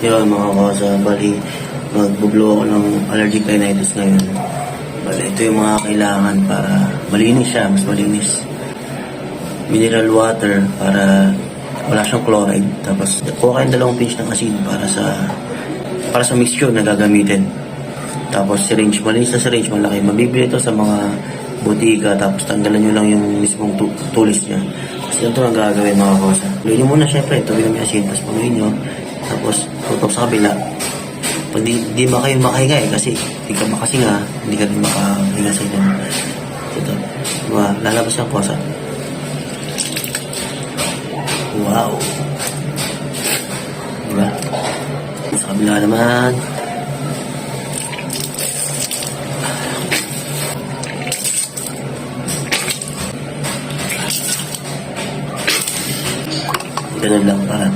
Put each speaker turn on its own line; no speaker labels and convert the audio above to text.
Yun mga kosa, bali magbublo ako ng allergic rhinitis ngayon. Bali ito yung mga kailangan para malinis siya, mas malinis. Mineral water para wala siyang chloride. Tapos kuha kayong 2 pinch ng asin para sa mixture na gagamitin. Tapos syringe, malinis na syringe, malaki. Mabibili ito sa mga butika, tapos tanggalan nyo lang yung mismong tulis niya. Kasi ito ang gagawin mga kosa. Luin nyo muna syempre, tubig ng asin, tapos paluin nyo. Tapos tutok sa kabila. Pag di kayo makahinga kasi di ka makasinga, hindi ka din makahinga sa inyo. Ito, diba? Lalabas yung kosa. Wow! Diba? Sa kabila naman. Ganun lang para